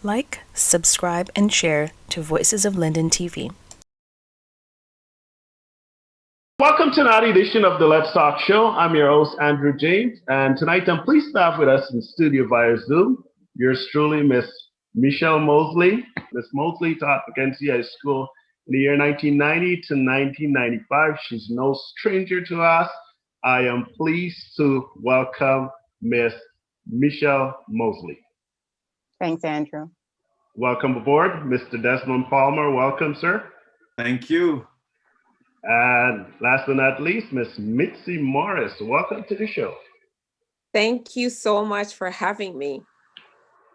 Like, subscribe, and share to Voices of Linden TV. Welcome to another edition of the Let's Talk Show. I'm your host, Andrew James, and tonight I'm pleased to have with us in studio via Zoom yours truly, Miss Michelle Moseley. Miss Moseley taught Mackenzie High School in the year 1990 to 1995. She's no stranger to us. I am pleased to welcome Miss Michelle Moseley. Thanks, Andrew. Welcome aboard, Mr. Desmond Palmer. Welcome, sir. Thank you. And last but not least, Miss Mitzy Morris. Welcome to the show. Thank you so much for having me.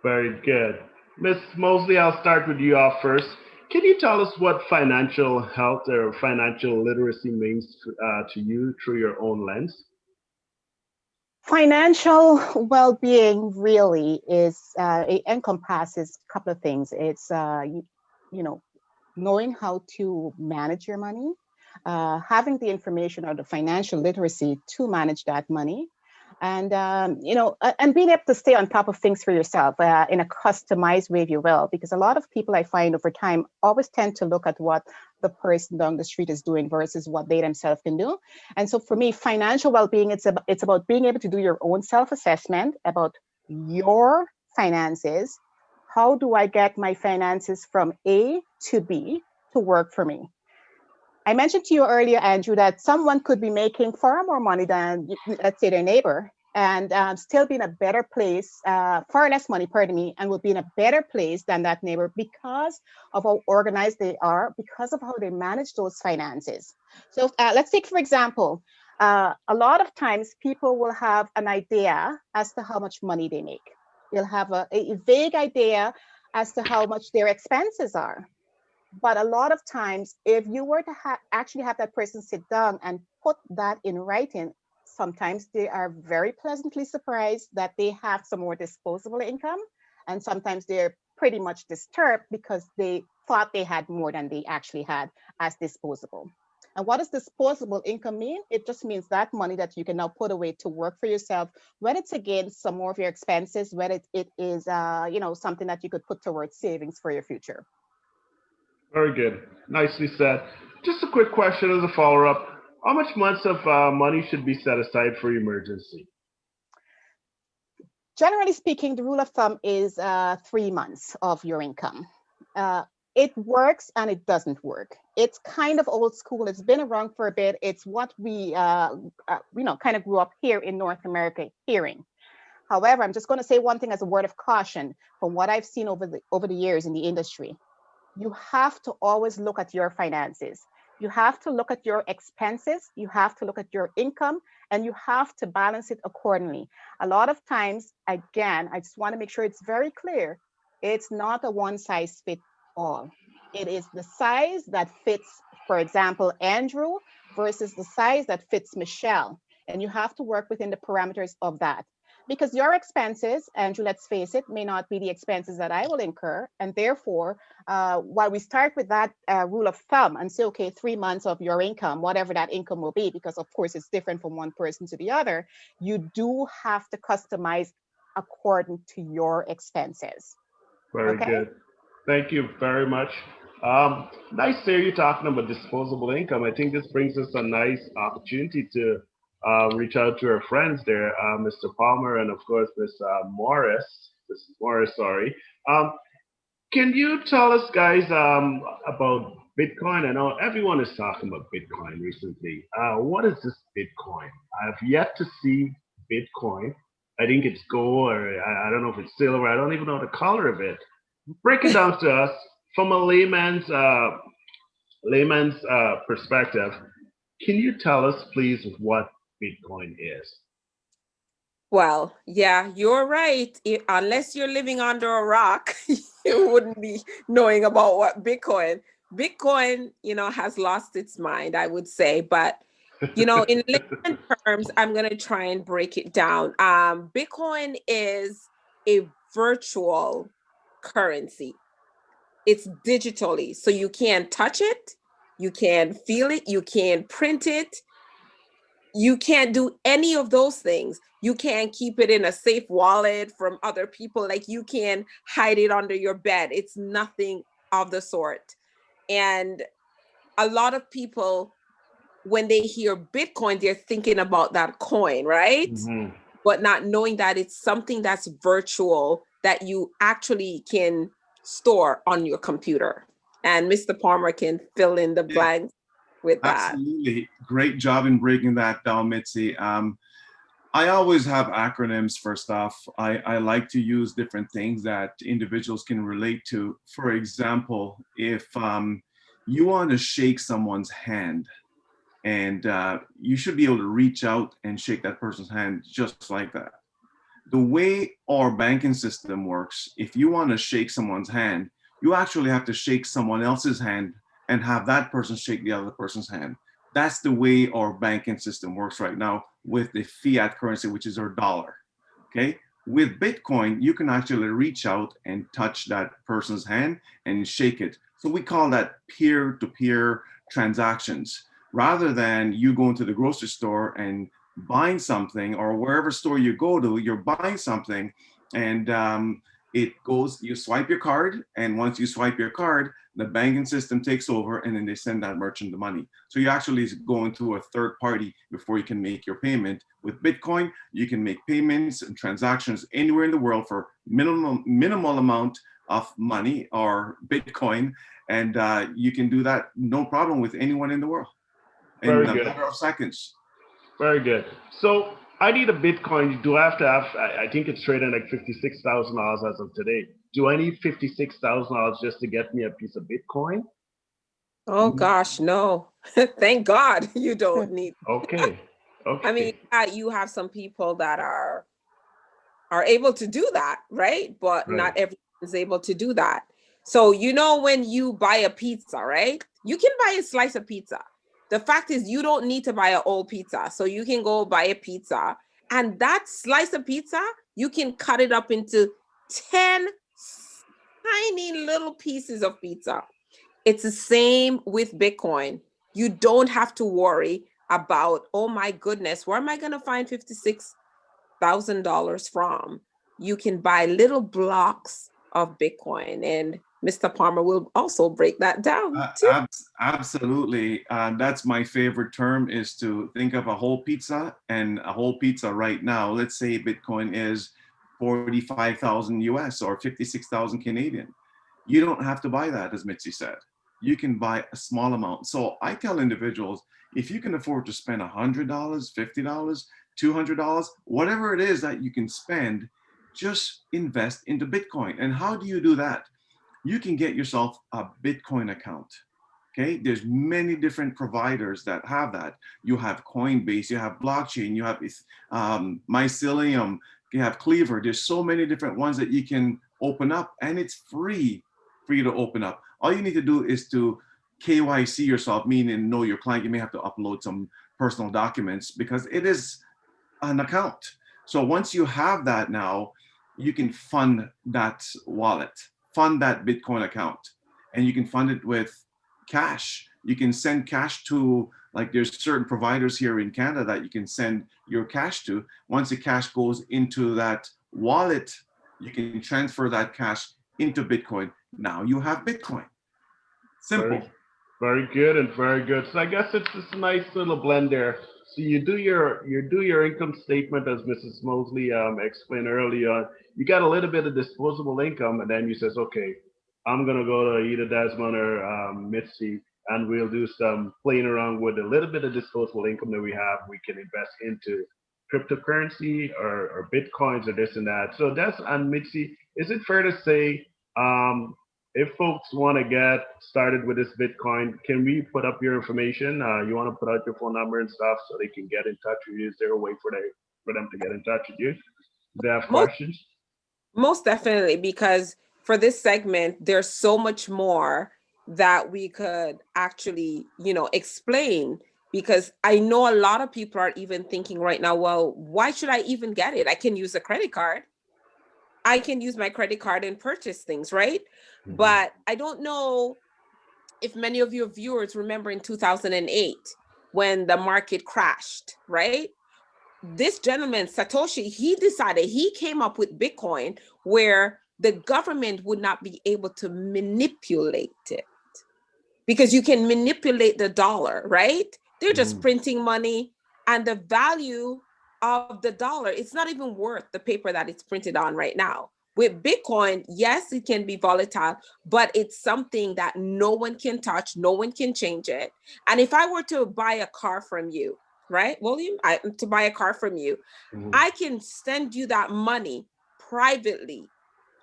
Very good. Miss Moseley, I'll start with you off first. Can you tell us what financial health or financial literacy means to you through your own lens? Financial well-being really is, it encompasses a couple of things. It's, knowing how to manage your money, having the information or the financial literacy to manage that money, and and being able to stay on top of things for yourself in a customized way, if you will, because a lot of people I find over time always tend to look at what the person down the street is doing versus what they themselves can do. And so for me, financial well-being, it's about being able to do your own self-assessment about your finances. How do I get my finances from A to B to work for me? I mentioned to you earlier, Andrew, that someone could be making far more money than, let's say, their neighbor, and still be in a better place, far less money, pardon me, and will be in a better place than that neighbor because of how organized they are, because of how they manage those finances. So let's take, for example, a lot of times people will have an idea as to how much money they make. They'll have a vague idea as to how much their expenses are. But a lot of times, if you were to actually have that person sit down and put that in writing, sometimes they are very pleasantly surprised that they have some more disposable income. And sometimes they're pretty much disturbed because they thought they had more than they actually had as disposable. And what does disposable income mean? It just means that money that you can now put away to work for yourself, whether it's against some more of your expenses, whether it is something that you could put towards savings for your future. Very good. Nicely said. Just a quick question as a follow-up. How much months of money should be set aside for emergency? Generally speaking, the rule of thumb is 3 months of your income. It works and it doesn't work. It's kind of old school. It's been around for a bit. It's what we, kind of grew up here in North America hearing. However, I'm just going to say one thing as a word of caution from what I've seen over the years in the industry. You have to always look at your finances. You have to look at your expenses. You have to look at your income, and you have to balance it accordingly. A lot of times, again, I just want to make sure it's very clear. It's not a one size fits all. It is the size that fits, for example, Andrew versus the size that fits Michelle. And you have to work within the parameters of that. Because your expenses, Andrew, let's face it, may not be the expenses that I will incur. And therefore, while we start with that rule of thumb and say, okay, 3 months of your income, whatever that income will be, because of course it's different from one person to the other, you do have to customize according to your expenses. Very good. Thank you very much. Nice to hear you talking about disposable income. I think this brings us a nice opportunity to reach out to our friends there, Mr. Palmer and of course Ms. Morris. Mrs. Morris, sorry. Can you tell us, guys, about Bitcoin? I know everyone is talking about Bitcoin recently. What is this Bitcoin? I've yet to see Bitcoin. I think it's gold, or I don't know if it's silver. I don't even know the color of it. Break it down to us from a layman's perspective. Can you tell us, please, what Bitcoin is? Well, yeah, you're right. Unless you're living under a rock, you wouldn't be knowing about what Bitcoin. Bitcoin, has lost its mind, I would say. But, in layman terms, I'm going to try and break it down. Bitcoin is a virtual currency. It's digitally, so you can't touch it, you can't feel it, you can't print it. You can't do any of those things. You can't keep it in a safe wallet from other people. Like you can hide it under your bed. It's nothing of the sort. And a lot of people, when they hear Bitcoin, they're thinking about that coin, right? Mhm. But not knowing that it's something that's virtual that you actually can store on your computer. And Mr. Palmer can fill in the Yeah, blanks with that. absolutely. Great job in breaking that down, Mitzi. I always have acronyms for stuff. I like to use different things that individuals can relate to. For example, if you want to shake someone's hand, and you should be able to reach out and shake that person's hand just like that. The way our banking system works, if you want to shake someone's hand, you actually have to shake someone else's hand and have that person shake the other person's hand. That's the way our banking system works right now with the fiat currency, which is our dollar. Okay. With Bitcoin, you can actually reach out and touch that person's hand and shake it. So we call that peer-to-peer transactions. Rather than you going to the grocery store and buying something, or wherever store you go to, you're buying something, and it goes, you swipe your card, and once you swipe your card, the banking system takes over, and then they send that merchant the money. So you actually going to a third party before you can make your payment. With Bitcoin, you can make payments and transactions anywhere in the world for minimal amount of money or Bitcoin, and you can do that no problem with anyone in the world in Very a good. matter of seconds. Very good. So I need a Bitcoin. Do I have to have, I think it's trading like $56,000 as of today. Do I need $56,000 just to get me a piece of Bitcoin? Oh gosh, no. Thank God you don't need. Okay. Okay. I mean, you have some people that are able to do that, right? But not Right. everyone is able to do that. So you know when you buy a pizza, right? You can buy a slice of pizza. The fact is you don't need to buy an old pizza. So you can go buy a pizza, and that slice of pizza, you can cut it up into 10 tiny little pieces of pizza. It's the same with Bitcoin. You don't have to worry about, oh my goodness, where am I going to find $56,000 from? You can buy little blocks of Bitcoin, and Mr. Palmer will also break that down too. Absolutely. That's my favorite term, is to think of a whole pizza, and a whole pizza right now, let's say Bitcoin is 45,000 US or 56,000 Canadian. You don't have to buy that, as Mitzi said. You can buy a small amount. So I tell individuals, if you can afford to spend $100, $50, $200, whatever it is that you can spend, just invest into Bitcoin. And how do you do that? You can get yourself a Bitcoin account. Okay, there's many different providers that have that. You have Coinbase, you have blockchain, you have Mycelium, you have Cleaver. There's so many different ones that you can open up, and it's free for you to open up. All you need to do is to KYC yourself, meaning know your client. You may have to upload some personal documents because it is an account. So once you have that now, you can fund that wallet, fund that Bitcoin account, and you can fund it with cash. You can send cash to, like, there's certain providers here in Canada that you can send your cash to. Once the cash goes into that wallet, you can transfer that cash into Bitcoin. Now you have Bitcoin. Simple. Very good and very good. So I guess it's this nice little blend there. So you do your income statement, as Mrs. Moseley explained earlier. You got a little bit of disposable income, and then you says, okay, I'm gonna go to either Desmond or Mitzi, and we'll do some playing around with a little bit of disposable income that we have. We can invest into cryptocurrency or bitcoins or this and that. So Des and Mitzi, is it fair to say, if folks want to get started with this Bitcoin, can we put up your information? You want to put out your phone number and stuff so they can get in touch with you? Is there a way for them to get in touch with you? Do they have questions? Most definitely, because for this segment, there's so much more that we could actually, explain, because I know a lot of people are even thinking right now, well, why should I even get it? I can use a credit card. I can use my credit card and purchase things, right? Mm-hmm. But I don't know if many of your viewers remember in 2008, when the market crashed, right? This gentleman, Satoshi, he came up with Bitcoin where the government would not be able to manipulate it, because you can manipulate the dollar, right? They're just printing money, and the value of the dollar, it's not even worth the paper that it's printed on right now. With Bitcoin, yes, it can be volatile, but it's something that no one can touch, no one can change it. And if I were to buy a car from you, right, William, to buy a car from you, I can send you that money privately.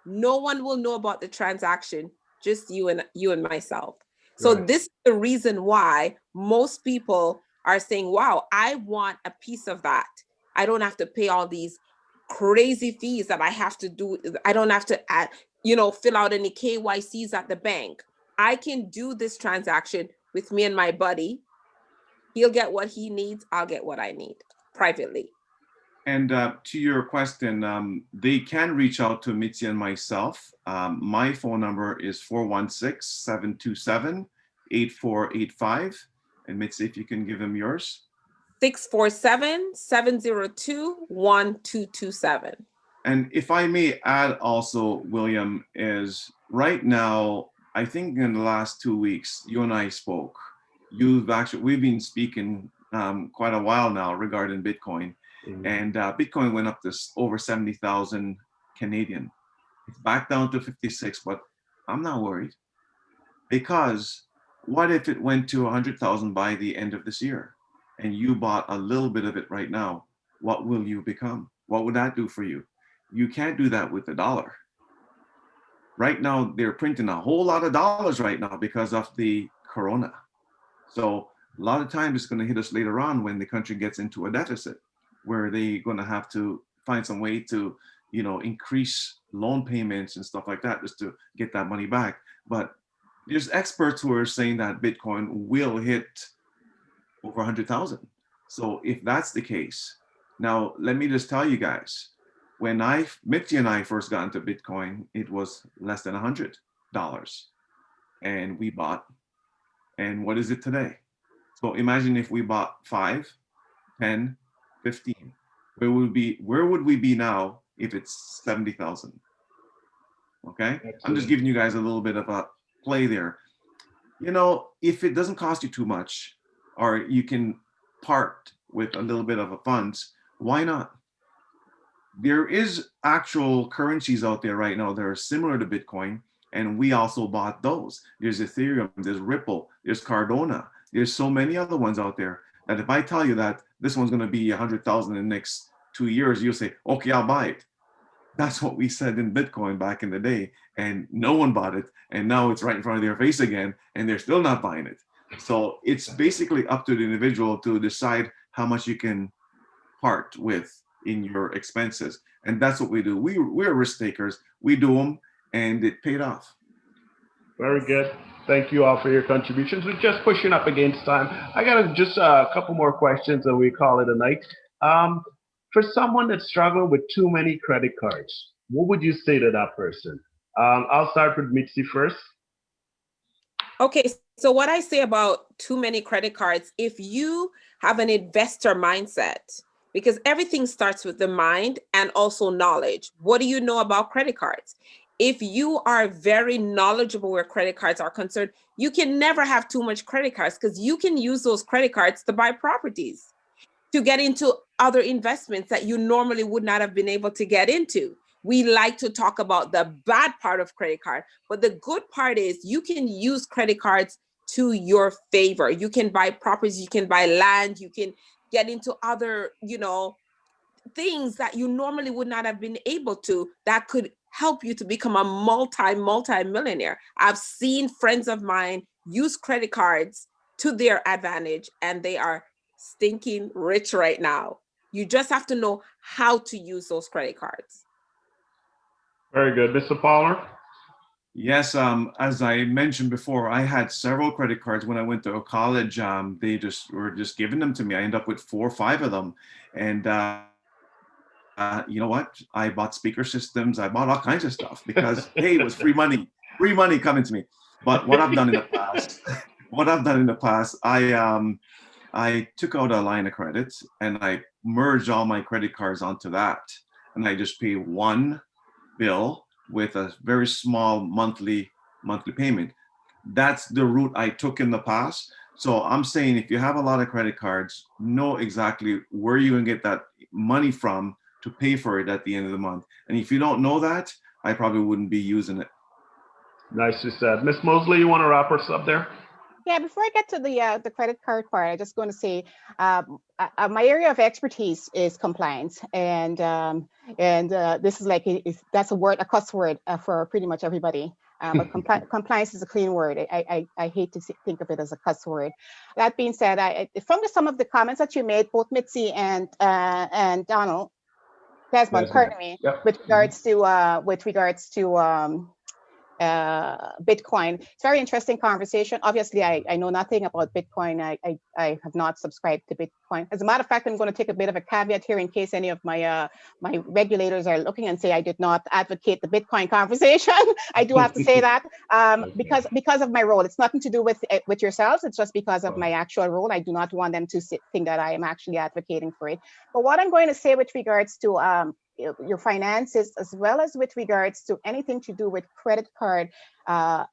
No one will know about the transaction, just you and myself. So this is the reason why most people are saying, wow, I want a piece of that. I don't have to pay all these crazy fees that I have to do. I don't have to add, fill out any KYCs at the bank. I can do this transaction with me and my buddy. He'll get what he needs. I'll get what I need privately. And to your question, they can reach out to Mitzy and myself. My phone number is 416-727-8485. And Mitzy, if you can give them yours. 647-702-1227. And if I may add also, William, is right now, I think in the last 2 weeks, you and I spoke. We've been speaking quite a while now regarding Bitcoin. And Bitcoin went up to over 70,000 Canadian. It's back down to 56, but I'm not worried, because what if it went to 100,000 by the end of this year and you bought a little bit of it right now? What will you become? What would that do for you? You can't do that with the dollar. Right now, they're printing a whole lot of dollars right now because of the corona. So a lot of times it's going to hit us later on when the country gets into a deficit, where they're going to have to find some way to, increase loan payments and stuff like that just to get that money back. But there's experts who are saying that Bitcoin will hit over 100,000. So if that's the case, now let me just tell you guys, when Mitzy and I first got into Bitcoin, it was less than $100, and we bought. And what is it today? So imagine if we bought 5, 10, 15. Where would we be now if it's 70,000? Okay. Absolutely. I'm just giving you guys a little bit of a play there. If it doesn't cost you too much, or you can part with a little bit of a funds, why not? There is actual currencies out there right now that are similar to Bitcoin, and we also bought those. There's Ethereum, there's Ripple, there's Cardano. There's so many other ones out there that if I tell you that this one's going to be 100,000 in the next 2 years, you'll say, okay, I'll buy it. That's what we said in Bitcoin back in the day, and no one bought it. And now it's right in front of their face again, and they're still not buying it. So it's basically up to the individual to decide how much you can part with in your expenses. And that's what we do. We're risk takers. We do them, and it paid off. Very good. Thank you all for your contributions. We're just pushing up against time. I got just a couple more questions and we call it a night. For someone that's struggling with too many credit cards, what would you say to that person? I'll start with Mitzy first. Okay, so what I say about too many credit cards, if you have an investor mindset, because everything starts with the mind and also knowledge. What do you know about credit cards? If you are very knowledgeable where credit cards are concerned, you can never have too much credit cards, because you can use those credit cards to buy properties, to get into other investments that you normally would not have been able to get into. We like to talk about the bad part of credit card, but the good part is you can use credit cards to your favor. You can buy properties, you can buy land, you can get into other, things that you normally would not have been able to, that could help you to become a multi-millionaire. I've seen friends of mine use credit cards to their advantage, and they are stinking rich right now. You just have to know how to use those credit cards. Very good. Mr. Palmer? Yes, as I mentioned before, I had several credit cards when I went to college. They were just giving them to me. I ended up with 4 or 5 of them. And you know what? I bought speaker systems. I bought all kinds of stuff because, hey, it was free money coming to me. But what I've done in the past, I I took out a line of credit and I merged all my credit cards onto that. And I just pay one bill with a very small monthly payment. That's the route I took in the past. So I'm saying if you have a lot of credit cards, know exactly where you can get that money from to pay for it at the end of the month. And if you don't know that, I probably wouldn't be using it. Nicely said. Miss Moseley, you want to wrap us up there? Yeah, before I get to the credit card part, I'm just going to say my area of expertise is compliance, and this is like that's a cuss word for pretty much everybody. But compliance is a clean word. I hate to think of it as a cuss word. That being said, from some of the comments that you made, both Mitzy and Desmond, pardon me, Yep. with regards to Bitcoin. It's a very interesting conversation. Obviously, I know nothing about Bitcoin. I have not subscribed to Bitcoin. As a matter of fact, I'm going to take a bit of a caveat here in case any of my my regulators are looking and say I did not advocate the Bitcoin conversation. I do have to say that because of my role. It's nothing to do with yourselves. It's just because of my actual role. I do not want them to think that I am actually advocating for it. But what I'm going to say with regards to your finances, as well as with regards to anything to do with credit card, to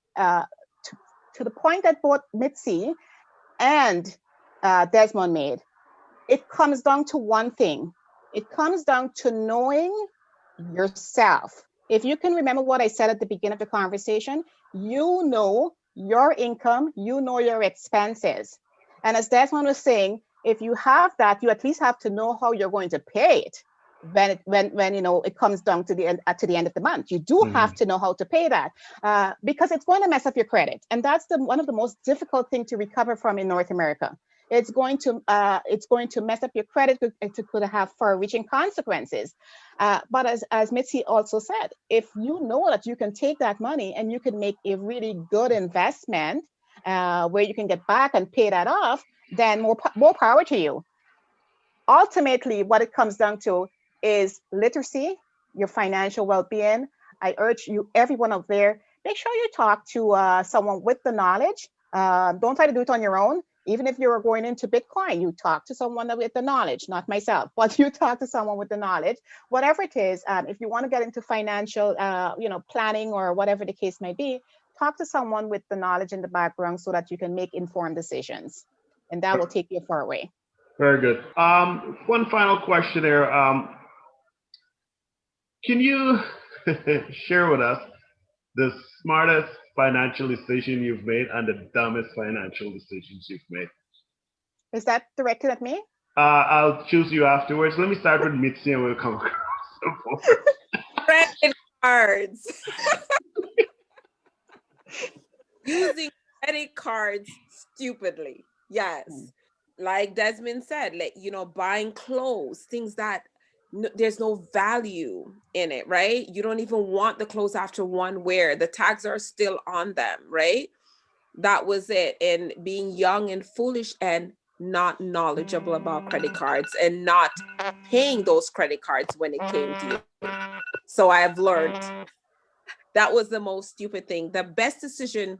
the point that both Mitzy and Desmond made, it comes down to one thing. It comes down to knowing yourself. If you can remember what I said at the beginning of the conversation, you know your income, you know your expenses. And as Desmond was saying, if you have that, you at least have to know how you're going to pay it. When you know it comes down to the end of the month, you do have to know how to pay that because it's going to mess up your credit, and that's one of the most difficult thing to recover from in North America. It's going to mess up your credit. It could have far-reaching consequences. But as Mitzy also said, if you know that you can take that money and you can make a really good investment where you can get back and pay that off, then more power to you. Ultimately, what it comes down to is literacy, your financial well-being. I urge you, everyone out there, make sure you talk to someone with the knowledge. Don't try to do it on your own. Even if you're going into Bitcoin, you talk to someone with the knowledge, not myself, but you talk to someone with the knowledge. Whatever it is, if you want to get into financial, planning or whatever the case may be, talk to someone with the knowledge in the background so that you can make informed decisions, and that will take you far away. Very good. One final question there. Can you share with us the smartest financial decision you've made and the dumbest financial decisions you've made? Is that directed at me? I'll choose you afterwards. Let me start with Mitzy and we'll come across the board. Credit cards. Using credit cards stupidly. Yes. Like Desmond said, buying clothes, things that there's no value in it, right? You don't even want the clothes after one wear. The tags are still on them, right? That was it. And being young and foolish and not knowledgeable about credit cards and not paying those credit cards when it came due. So I have learned that was the most stupid thing. The best decision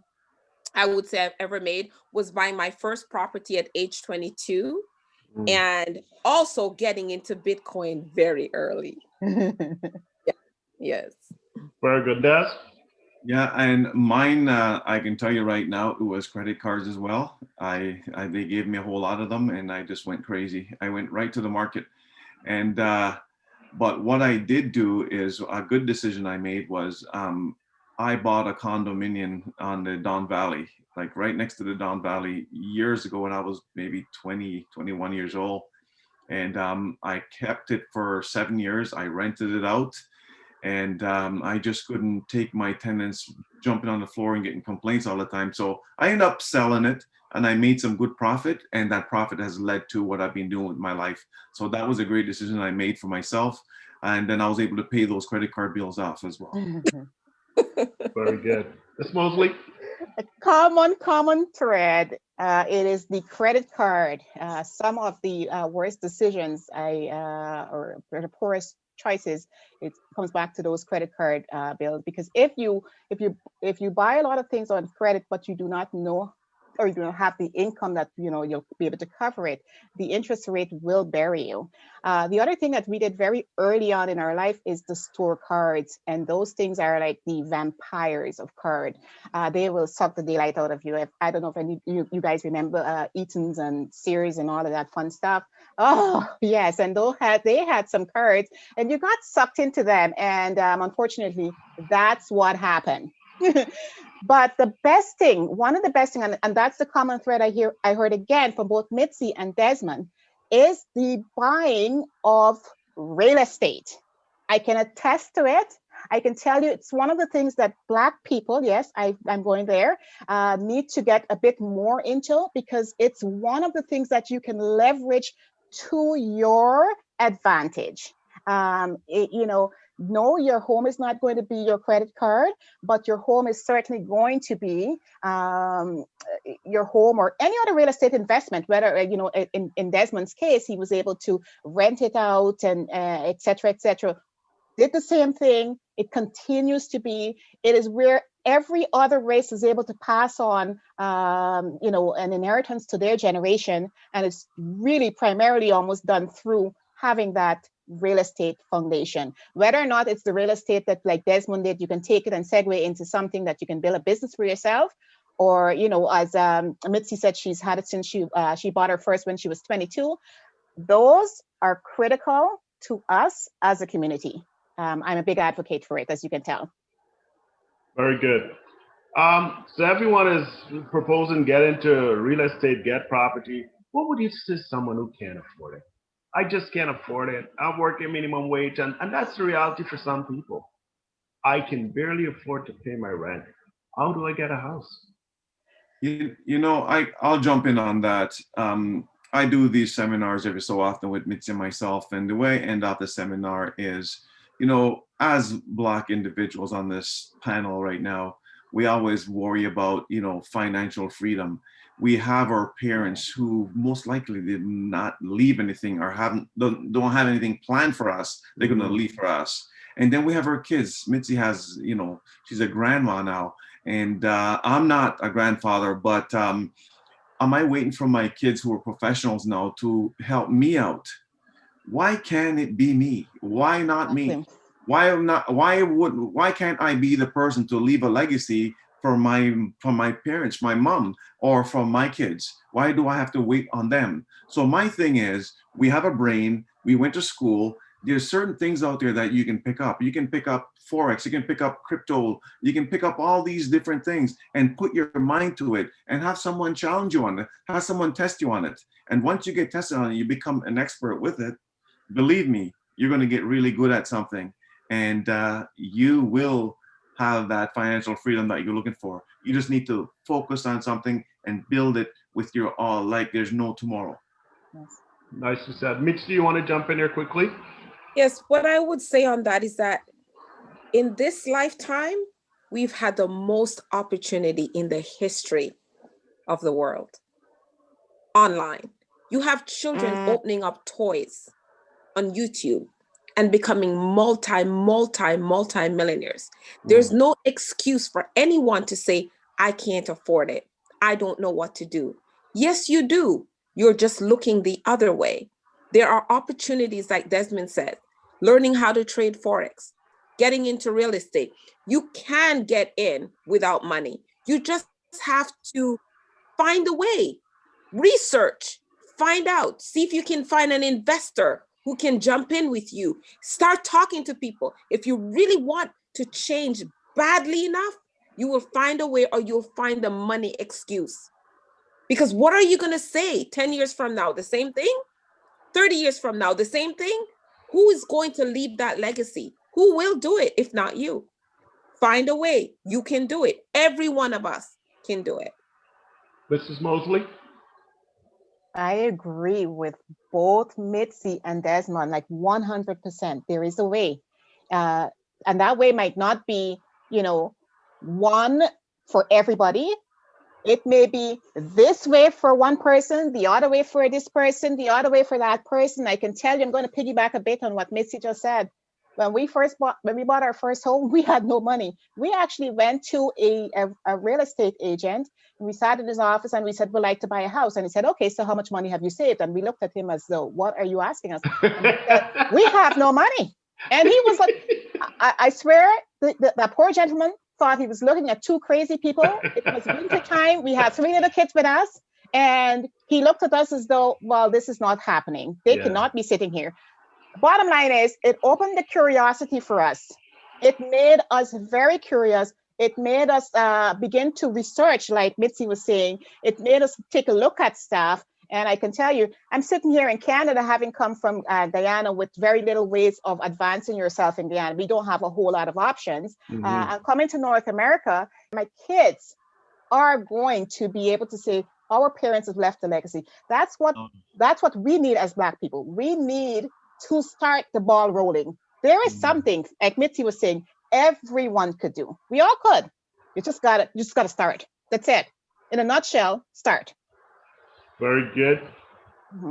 I would say I've ever made was buying my first property at age 22 and also getting into Bitcoin very early. Yes. Very good, Des. Yeah, and mine, I can tell you right now, it was credit cards as well. They gave me a whole lot of them, and I just went crazy. I went right to the market, and but what I did do is a good decision I made was I bought a condominium on the Don Valley, like right next to the Don Valley years ago when I was maybe 20, 21 years old. And I kept it for 7 years. I rented it out. And I just couldn't take my tenants jumping on the floor and getting complaints all the time. So I ended up selling it and I made some good profit. And that profit has led to what I've been doing with my life. So that was a great decision I made for myself. And then I was able to pay those credit card bills off as well. Very good. Ms. Moseley? A common thread. It is the credit card. Some of the worst decisions or the poorest choices, it comes back to those credit card bills. Because if you buy a lot of things on credit, but you do not know or you don't have the income that you'll be able to cover it, the interest rate will bury you. The other thing that we did very early on in our life is to store cards, and those things are like the vampires of card. They will suck the daylight out of you. I don't know if any you guys remember Eaton's and Sears and all of that fun stuff. Oh yes, and they had some cards, and you got sucked into them, and unfortunately, that's what happened. But the best thing, one of the best thing, and that's the common thread I heard again from both Mitzy and Desmond, is the buying of real estate. I can attest to it. I can tell you it's one of the things that Black people, yes, I'm going there, need to get a bit more into, because it's one of the things that you can leverage to your advantage. No, your home is not going to be your credit card, but your home is certainly going to be your home or any other real estate investment, whether, in Desmond's case, he was able to rent it out and et cetera, did the same thing. It continues to be, it is where every other race is able to pass on, an inheritance to their generation. And it's really primarily almost done through having that real estate foundation. Whether or not it's the real estate that, like Desmond did, you can take it and segue into something that you can build a business for yourself, or as Mitzy said, she's had it since she bought her first when she was 22. Those are critical to us as a community. I'm a big advocate for it, as you can tell. Very good. So everyone is proposing get into real estate, get property. What would you say to someone who can't afford it? I just can't afford it. I'm working minimum wage, and that's the reality for some people. I can barely afford to pay my rent. How do I get a house? I'll jump in on that. I do these seminars every so often with Mitzy and myself, and the way I end up the seminar is, as Black individuals on this panel right now, we always worry about, financial freedom. We have our parents who most likely did not leave anything or don't have anything planned for us. They're going to leave for us. And then we have our kids. Mitzy has, she's a grandma now, and I'm not a grandfather, but am I waiting for my kids who are professionals now to help me out? Why can't it be me? Why not me? Why can't I be the person to leave a legacy for my parents, my mom, or from my kids? Why do I have to wait on them? So my thing is, we have a brain, we went to school, there's certain things out there that you can pick up. You can pick up Forex, you can pick up crypto, you can pick up all these different things and put your mind to it and have someone challenge you on it, have someone test you on it. And once you get tested on it, you become an expert with it. Believe me, you're gonna get really good at something, and you will have that financial freedom that you're looking for. You just need to focus on something and build it with your all, like there's no tomorrow. Yes. Nicely said. Mitch, do you want to jump in here quickly? Yes, what I would say on that is that in this lifetime, we've had the most opportunity in the history of the world. Online, you have children opening up toys on YouTube and becoming multi-millionaires. There's no excuse for anyone to say, I can't afford it. I don't know what to do. Yes, you do. You're just looking the other way. There are opportunities, like Desmond said, learning how to trade Forex, getting into real estate. You can get in without money. You just have to find a way, research, find out, see if you can find an investor who can jump in with you. Start talking to people. If you really want to change badly enough, you will find a way, or you'll find the money excuse. Because what are you going to say 10 years from now? The same thing? 30 years from now, the same thing? Who is going to leave that legacy? Who will do it if not you? Find a way. You can do it. Every one of us can do it. Mrs. Moseley? I agree with both Mitzy and Desmond, like 100%. There is a way. And that way might not be, one for everybody. It may be this way for one person, the other way for this person, the other way for that person. I can tell you, I'm going to piggyback a bit on what Mitzy just said. when we bought our first home, we had no money. We actually went to a real estate agent, and we sat in his office and we said, we'd like to buy a house. And he said, okay, so how much money have you saved? And we looked at him as though, what are you asking us? And he said, we have no money. And he was like, I swear, that poor gentleman thought he was looking at two crazy people. It was winter time. We had 3 little kids with us. And he looked at us as though, well, this is not happening. They cannot be sitting here. Bottom line is, it opened the curiosity for us. It made us very curious. It made us begin to research, like Mitzy was saying. It made us take a look at stuff. And I can tell you, I'm sitting here in Canada, having come from Guyana with very little ways of advancing yourself in Guyana. We don't have a whole lot of options. I'm coming to North America. My kids are going to be able to say, our parents have left a legacy. That's what we need as Black people. We need to start the ball rolling. There is something, like Mitzy was saying, everyone could do. We all could. You just gotta start. That's it. In a nutshell, start. Very good.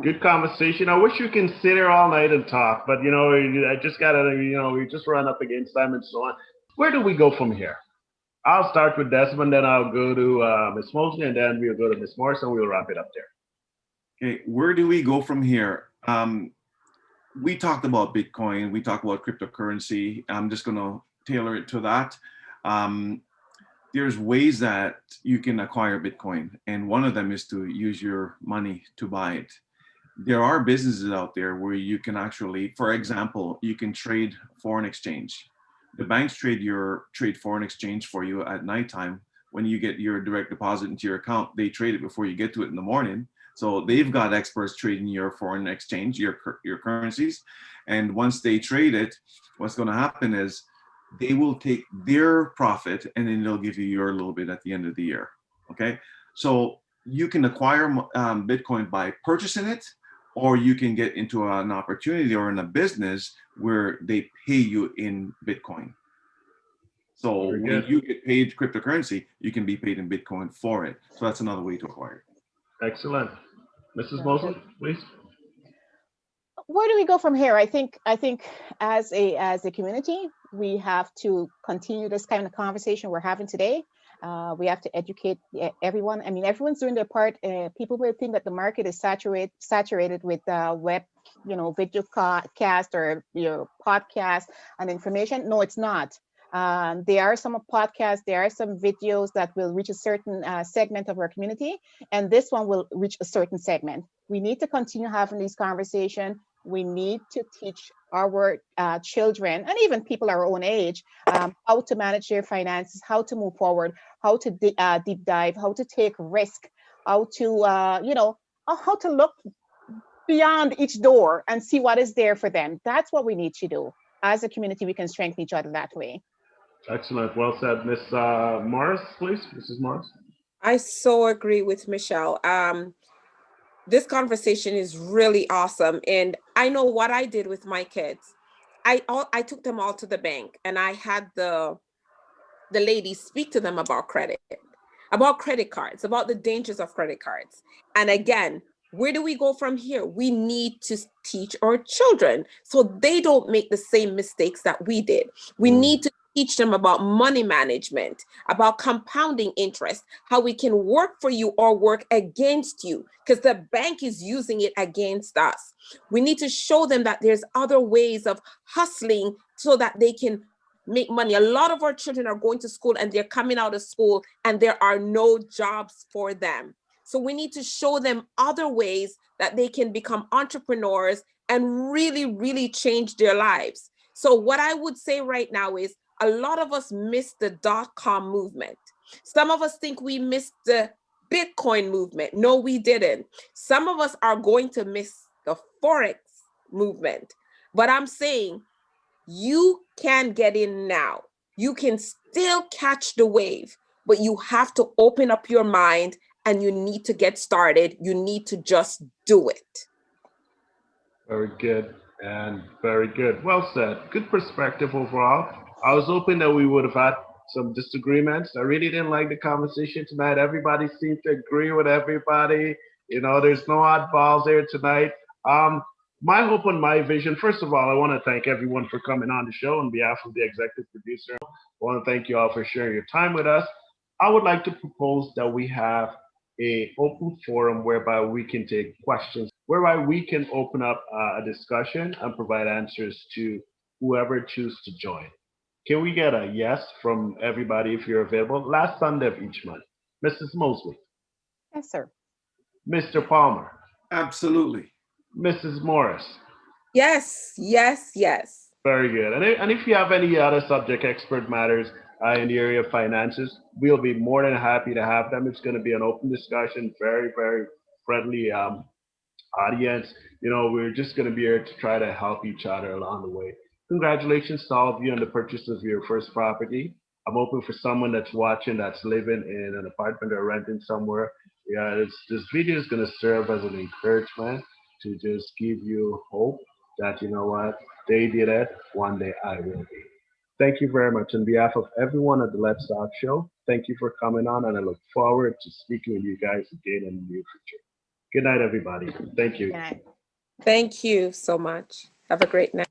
Good conversation. I wish we can sit here all night and talk, but I just gotta, we just run up against time and so on. Where do we go from here? I'll start with Desmond, then I'll go to Ms. Moseley, and then we'll go to Ms. Morris, and we'll wrap it up there. Okay, where do we go from here? We talked about Bitcoin, we talked about cryptocurrency. I'm just gonna tailor it to that. There's ways that you can acquire Bitcoin, and one of them is to use your money to buy it. There are businesses out there where you can actually, for example, you can trade foreign exchange. The banks trade foreign exchange for you at nighttime. When you get your direct deposit into your account, they trade it before you get to it in the morning. So they've got experts trading your foreign exchange, your currencies. And once they trade it, what's going to happen is they will take their profit and then they'll give you your little bit at the end of the year. Okay. So you can acquire Bitcoin by purchasing it, or you can get into an opportunity or in a business where they pay you in Bitcoin. So when you get paid cryptocurrency, you can be paid in Bitcoin for it. So that's another way to acquire it. Excellent. Mrs. Moseley, please. Where do we go from here? I think as a community, we have to continue this kind of conversation we're having today. We have to educate everyone. I mean, everyone's doing their part. People will think that the market is saturated with web, video cast or podcast and information. No, it's not. There are some podcasts, there are some videos that will reach a certain segment of our community, and this one will reach a certain segment. We need to continue having these conversations. We need to teach our children and even people our own age how to manage their finances, how to move forward, how to deep dive, how to take risk, how to how to look beyond each door and see what is there for them. That's what we need to do. As a community, we can strengthen each other that way. Excellent. Well said. Ms. Morris, please. Mrs. Morris. I so agree with Michelle. This conversation is really awesome. And I know what I did with my kids. I took them all to the bank, and I had the lady speak to them about credit cards, about the dangers of credit cards. And again, where do we go from here? We need to teach our children so they don't make the same mistakes that we did. We need to teach them about money management, about compounding interest, how we can work for you or work against you, because the bank is using it against us. We need to show them that there's other ways of hustling so that they can make money. A lot of our children are going to school and they're coming out of school and there are no jobs for them. So we need to show them other ways that they can become entrepreneurs and really, really change their lives. So what I would say right now is a lot of us missed the .com movement. Some of us think we missed the Bitcoin movement. No, we didn't. Some of us are going to miss the Forex movement. But I'm saying you can get in now. You can still catch the wave, but you have to open up your mind and you need to get started. You need to just do it. Very good and very good. Well said. Good perspective overall. I was hoping that we would have had some disagreements. I really didn't like the conversation tonight. Everybody seemed to agree with everybody. There's no oddballs here tonight. my hope and my vision, first of all, I want to thank everyone for coming on the show on behalf of the executive producer. I want to thank you all for sharing your time with us. I would like to propose that we have a open forum whereby we can take questions, whereby we can open up a discussion and provide answers to whoever chooses to join. Can we get a yes from everybody if you're available? Last Sunday of each month. Mrs. Moseley, Yes, sir. Mr. Palmer, Absolutely. Mrs. Morris. Yes, yes, yes. Very good. And if you have any other subject expert matters in the area of finances, we'll be more than happy to have them. It's going to be an open discussion, very, very friendly audience. We're just going to be here to try to help each other along the way. Congratulations to all of you on the purchase of your first property. I'm hoping for someone that's watching that's living in an apartment or renting somewhere. Yeah, this video is going to serve as an encouragement to just give you hope that, you know what, they did it, one day I will be. Thank you very much. On behalf of everyone at the Let's Talk Show, thank you for coming on, and I look forward to speaking with you guys again in the near future. Good night, everybody. Thank you. Good night. Thank you so much. Have a great night.